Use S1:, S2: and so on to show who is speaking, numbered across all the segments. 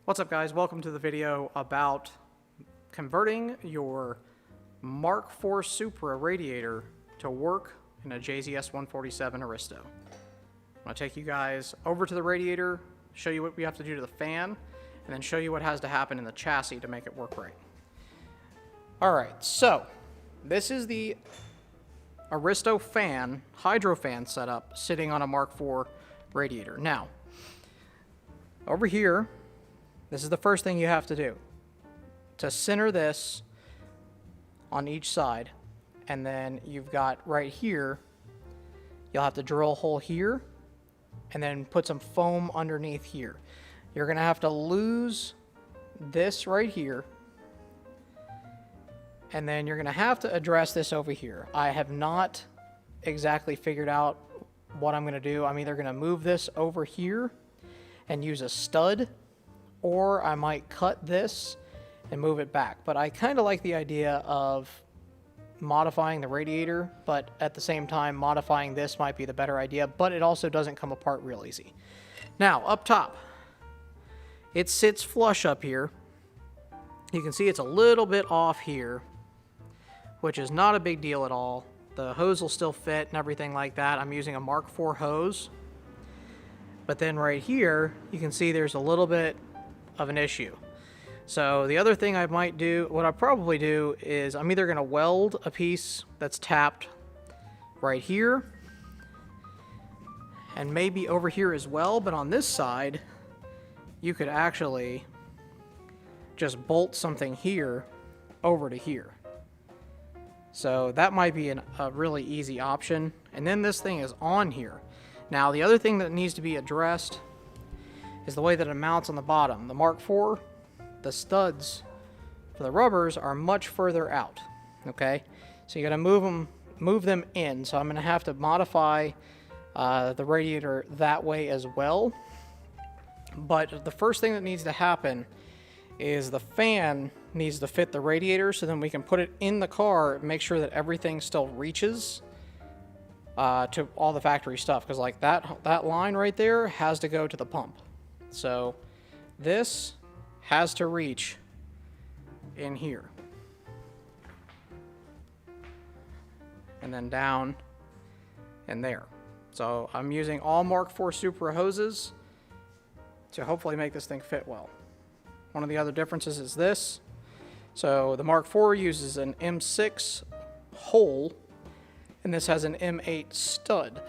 S1: What's up, guys? Welcome to the video about converting your Mark IV Supra radiator to work in a JZS147 Aristo. I'm going to take you guys over to the radiator, show you what we have to do to the fan, and then show you what has to happen in the chassis to make it work right. Alright, so this is the Aristo fan, hydro fan setup sitting on a Mark IV radiator. Now, over here, this is the first thing you have to do. To center this on each side, and then you've got right here, you'll have to drill a hole here, and then put some foam underneath here. You're going to have to lose this right here, and then you're going to have to address this over here. I have not exactly figured out what I'm going to do. I'm either going to move this over here and use a stud, or I might cut this and move it back. But I kind of like the idea of modifying the radiator, but at the same time modifying this might be the better idea, but it also doesn't come apart real easy. Now, up top, it sits flush up here. You can see it's a little bit off here, which is not a big deal at all. The hose will still fit and everything like that. I'm using a Mark IV hose. But then right here, you can see there's a little bit of an issue. So the other thing I might do, what I'll probably do, is I'm either going to weld a piece that's tapped right here, and maybe over here as well, but on this side, you could actually just bolt something here over to here. So that might be a really easy option. And then this thing is on here. Now, the other thing that needs to be addressed is the way that it mounts on the bottom. The Mark IV, the studs for the rubbers are much further out, okay? So you gotta move them in. So I'm gonna have to modify the radiator that way as well. But the first thing that needs to happen is the fan needs to fit the radiator, so then we can put it in the car and make sure that everything still reaches to all the factory stuff, because like that line right there has to go to the pump. So this has to reach in here and then down and there. So I'm using all Mark IV Supra hoses to hopefully make this thing fit well. One of the other differences is this. So the Mark IV uses an M6 hole, and this has an M8 stud.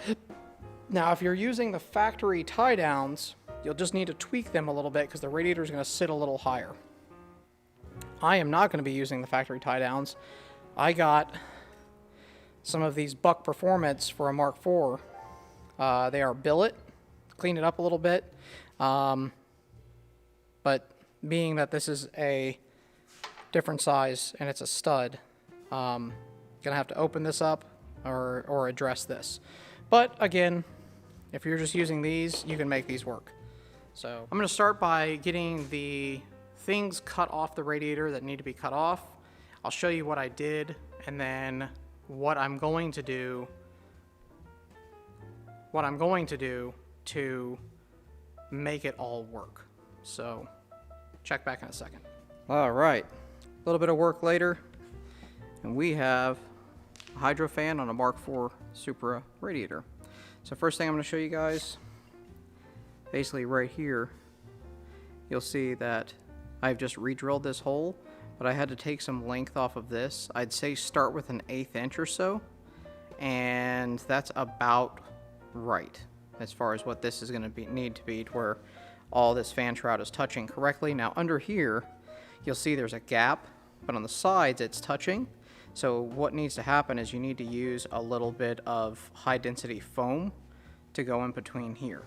S1: Now, if you're using the factory tie downs, you'll just need to tweak them a little bit because the radiator is going to sit a little higher. I am not going to be using the factory tie downs. I got some of these Buck Performance for a Mark IV. They are billet. Clean it up a little bit. But being that this is a different size and it's a stud, gonna have to open this up or address this. But again, if you're just using these, you can make these work. So I'm gonna start by getting the things cut off the radiator that need to be cut off. I'll show you what I did and then what I'm going to do to make it all work. So check back in a second. All right, a little bit of work later, and we have a hydro fan on a Mark IV Supra radiator. So first thing I'm going to show you guys, basically right here, you'll see that I've just re-drilled this hole, but I had to take some length off of this. I'd say start with an 1/8 inch or so, and that's about right as far as what this is going to need to be to where all this fan shroud is touching correctly. Now under here, you'll see there's a gap, but on the sides it's touching. So what needs to happen is you need to use a little bit of high density foam to go in between here.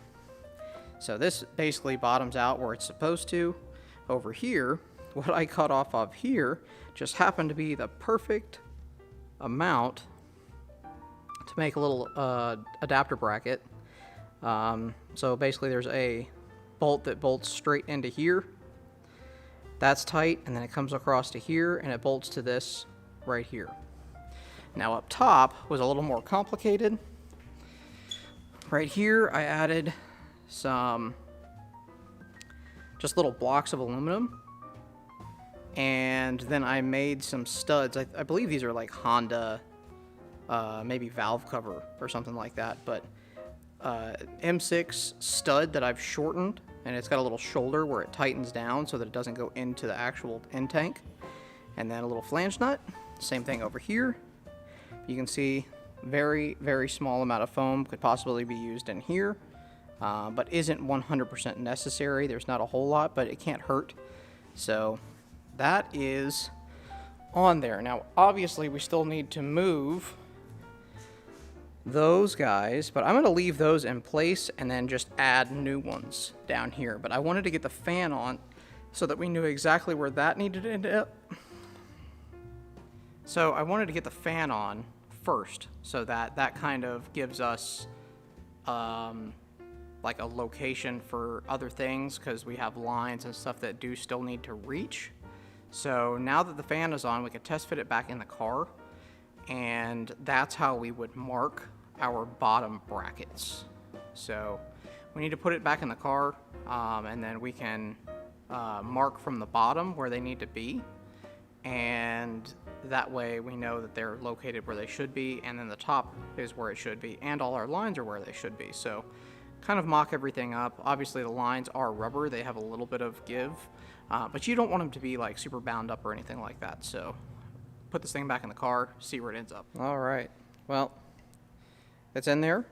S1: So this basically bottoms out where it's supposed to. Over here, what I cut off of here just happened to be the perfect amount to make a little adapter bracket. So basically there's a bolt that bolts straight into here. That's tight, and then it comes across to here and it bolts to this right here. Now up top was a little more complicated. Right here I added some just little blocks of aluminum. And then I made some studs. I believe these are like Honda, maybe valve cover or something like that. But M6 stud that I've shortened, and it's got a little shoulder where it tightens down so that it doesn't go into the actual end tank. And then a little flange nut. Same thing over here. You can see very, very small amount of foam could possibly be used in here, but isn't 100% necessary. There's not a whole lot, but it can't hurt. So that is on there. Now, obviously, we still need to move those guys, but I'm going to leave those in place and then just add new ones down here. But I wanted to get the fan on so that we knew exactly where that needed to end up. So I wanted to get the fan on first, so that kind of gives us like a location for other things, because we have lines and stuff that do still need to reach. So now that the fan is on, we can test fit it back in the car, and that's how we would mark our bottom brackets. So we need to put it back in the car, and then we can mark from the bottom where they need to be, and that way we know that they're located where they should be, and then the top is where it should be, and all our lines are where they should be. So kind of mock everything up. Obviously the lines are rubber, they have a little bit of give, but you don't want them to be like super bound up or anything like that. So put this thing back in the car, see where it ends up. All right, well, it's in there.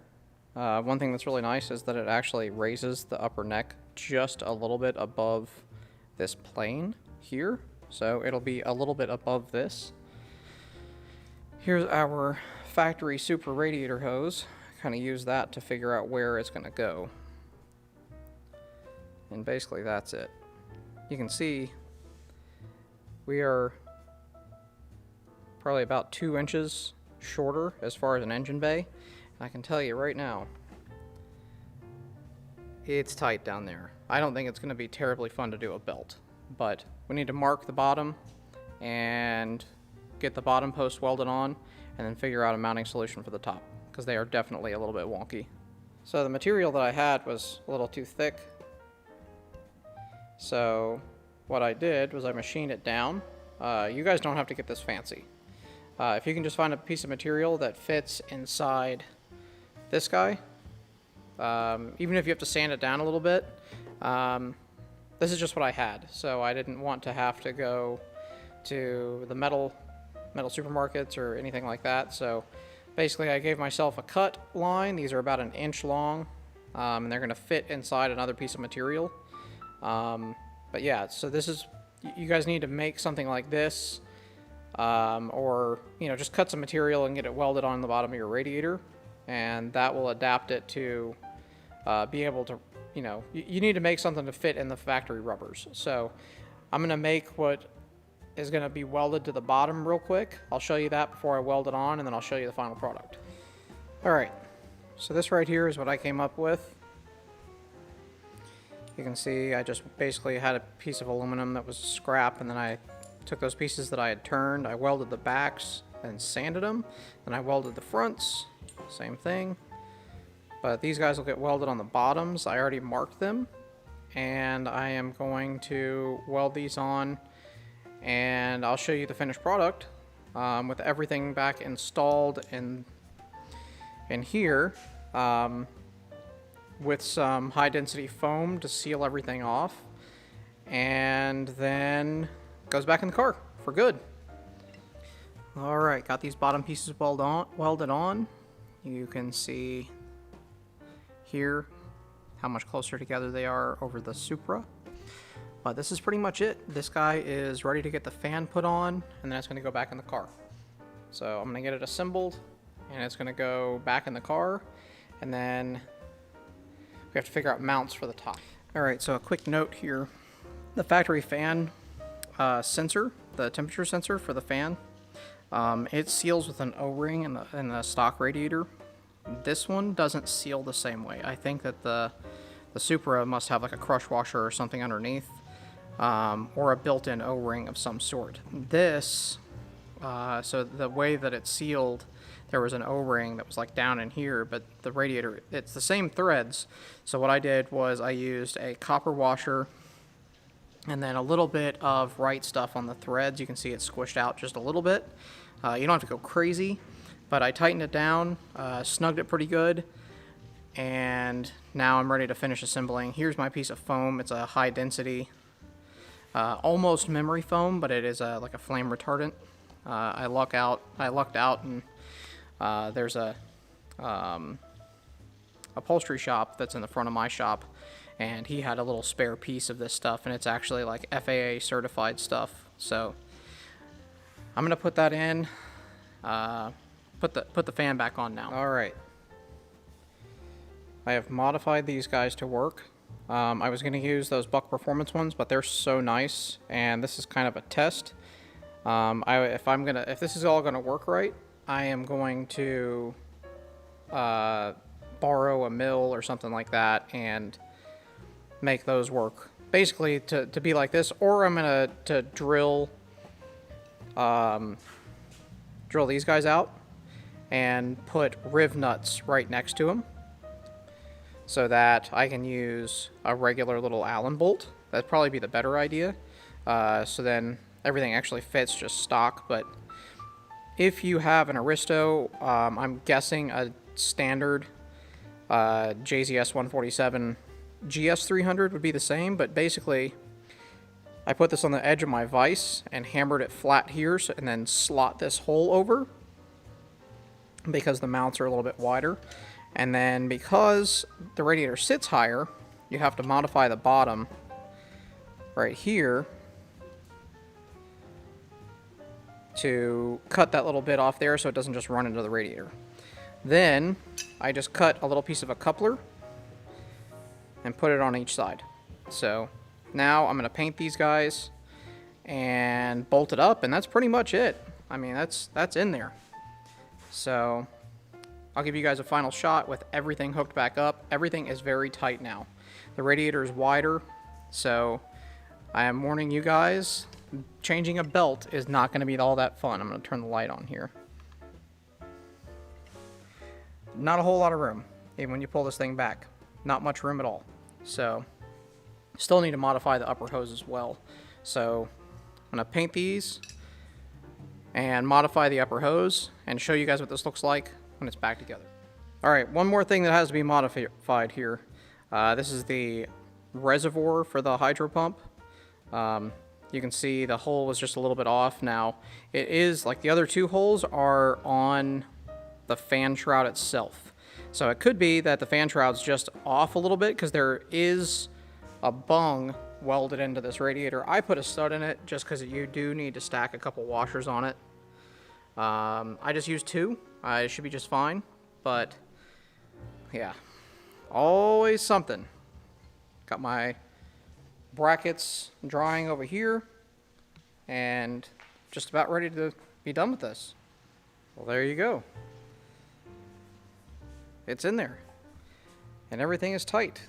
S1: One thing that's really nice is that it actually raises the upper neck just a little bit above this plane here. So it'll be a little bit above this. Here's our factory Supra radiator hose. Kind of use that to figure out where it's going to go. And basically that's it. You can see we are probably about 2 inches shorter as far as an engine bay. And I can tell you right now, it's tight down there. I don't think it's going to be terribly fun to do a belt, but we need to mark the bottom and get the bottom post welded on, and then figure out a mounting solution for the top, because they are definitely a little bit wonky. So the material that I had was a little too thick. So what I did was I machined it down. You guys don't have to get this fancy. If you can just find a piece of material that fits inside this guy, even if you have to sand it down a little bit, this is just what I had. So I didn't want to have to go to the metal supermarkets or anything like that. So basically I gave myself a cut line. These are about 1 inch long, and they're going to fit inside another piece of material. But yeah, so this is, you guys need to make something like this, or just cut some material and get it welded on the bottom of your radiator, and that will adapt it to be able to, you need to make something to fit in the factory rubbers. So I'm going to make what is going to be welded to the bottom real quick. I'll show you that before I weld it on, and then I'll show you the final product. Alright, so this right here is what I came up with. You can see I just basically had a piece of aluminum that was scrap, and then I took those pieces that I had turned, I welded the backs and sanded them, then I welded the fronts, same thing. But these guys will get welded on the bottoms. I already marked them, and I am going to weld these on, and I'll show you the finished product with everything back installed in here, with some high density foam to seal everything off, and then goes back in the car for good. Alright, got these bottom pieces welded on. You can see here how much closer together they are over the Supra. But this is pretty much it. This guy is ready to get the fan put on, and then it's going to go back in the car. So I'm going to get it assembled, and it's going to go back in the car, and then we have to figure out mounts for the top. Alright, so a quick note here. The factory fan sensor, the temperature sensor for the fan, it seals with an O-ring in the stock radiator. This one doesn't seal the same way. I think that the Supra must have like a crush washer or something underneath, or a built-in O-ring of some sort. This, so the way that it's sealed, there was an O-ring that was like down in here, but the radiator, it's the same threads. So what I did was I used a copper washer and then a little bit of right stuff on the threads. You can see it's squished out just a little bit. You don't have to go crazy, but I tightened it down, snugged it pretty good, and now I'm ready to finish assembling. Here's my piece of foam. It's a high density, almost memory foam, but it is like a flame retardant. I lucked out, and there's a upholstery shop that's in the front of my shop, and he had a little spare piece of this stuff, and it's actually like FAA certified stuff. So I'm gonna put that in, put the fan back on now. All right, I have modified these guys to work. I was gonna use those Buck Performance ones, but they're so nice, and this is kind of a test. If this is all gonna work right, I am going to borrow a mill or something like that and make those work. Basically to be like this, or I'm gonna drill these guys out and put riv nuts right next to them so that I can use a regular little Allen bolt. That'd probably be the better idea. So then everything actually fits just stock. But if you have an Aristo, I'm guessing a standard JZS147 GS300 would be the same, but basically I put this on the edge of my vise and hammered it flat here, and then slot this hole over because the mounts are a little bit wider. And then because the radiator sits higher, you have to modify the bottom right here to cut that little bit off there so it doesn't just run into the radiator. Then I just cut a little piece of a coupler and put it on each side. So now I'm going to paint these guys and bolt it up, and that's pretty much it. I mean, that's in there. So I'll give you guys a final shot with everything hooked back up. Everything is very tight now. The radiator is wider, so I am warning you guys, changing a belt is not going to be all that fun. I'm going to turn the light on here. Not a whole lot of room, even when you pull this thing back. Not much room at all. So, still need to modify the upper hose as well. So, I'm going to paint these and modify the upper hose and show you guys what this looks like when it's back together. Alright, one more thing that has to be modified here. This is the reservoir for the hydro pump. You can see the hole was just a little bit off. Now, it is, like the other two holes are on the fan shroud itself. So it could be that the fan shroud's just off a little bit because there is a bung welded into this radiator. I put a stud in it just because you do need to stack a couple washers on it. I just used 2. It should be just fine, but yeah, always something. Got my brackets drying over here and just about ready to be done with this. Well, there you go. It's in there, and everything is tight.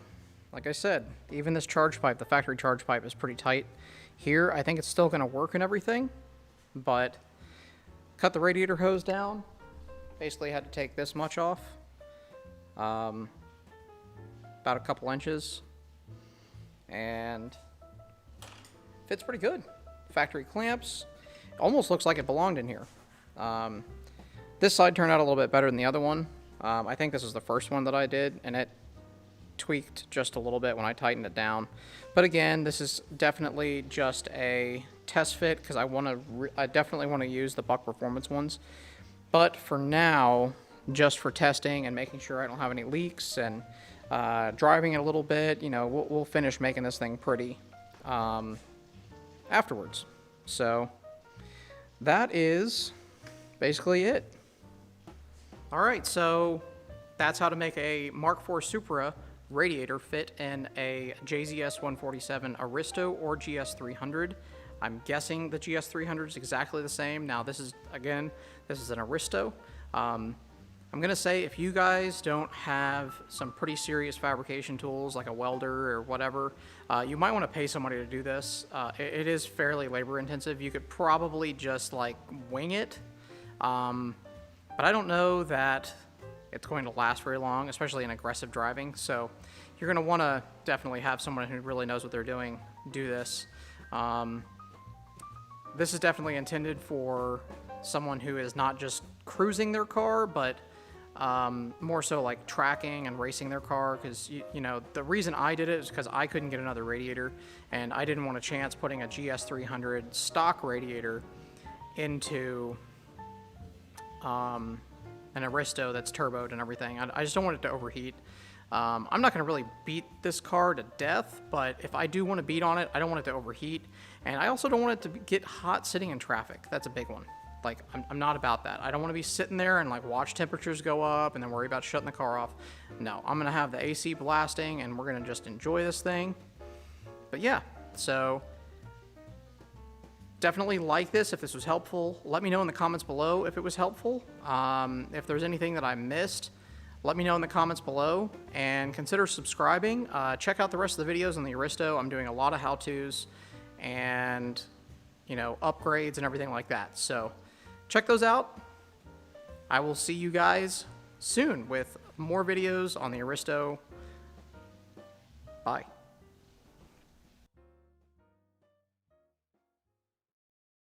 S1: Like I said, even this charge pipe, the factory charge pipe, is pretty tight. Here, I think it's still going to work and everything, but cut the radiator hose down. Basically had to take this much off, about a couple inches, and fits pretty good. Factory clamps. Almost looks like it belonged in here. This side turned out a little bit better than the other one. I think this is the first one that I did, and it tweaked just a little bit when I tightened it down. But again, this is definitely just a test fit because I definitely want to use the Buck Performance ones. But for now, just for testing and making sure I don't have any leaks and driving it a little bit, you know, we'll finish making this thing pretty afterwards. So that is basically it. Alright, so that's how to make a Mark IV Supra radiator fit in a JZS147 Aristo or GS300. I'm guessing the GS300 is exactly the same. Now this is an Aristo. I'm going to say if you guys don't have some pretty serious fabrication tools like a welder or whatever, you might want to pay somebody to do this. It is fairly labor intensive. You could probably just like wing it. But I don't know that it's going to last very long, especially in aggressive driving. So you're going to want to definitely have someone who really knows what they're doing do this. This is definitely intended for someone who is not just cruising their car, but more so like tracking and racing their car, because you know, the reason I did it is because I couldn't get another radiator, and I didn't want a chance putting a GS300 stock radiator into an Aristo that's turboed and everything. I just don't want it to overheat. I'm not going to really beat this car to death, but if I do want to beat on it, I don't want it to overheat, and I also don't want it to get hot sitting in traffic. That's a big one. Like, I'm not about that. I don't want to be sitting there and like watch temperatures go up and then worry about shutting the car off. No, I'm going to have the AC blasting and we're going to just enjoy this thing. But yeah, so definitely like this if this was helpful. Let me know in the comments below if it was helpful. If there's anything that I missed, let me know in the comments below, and consider subscribing. Check out the rest of the videos on the Aristo. I'm doing a lot of how-tos and, you know, upgrades and everything like that. So check those out. I will see you guys soon with more videos on the Aristo. Bye.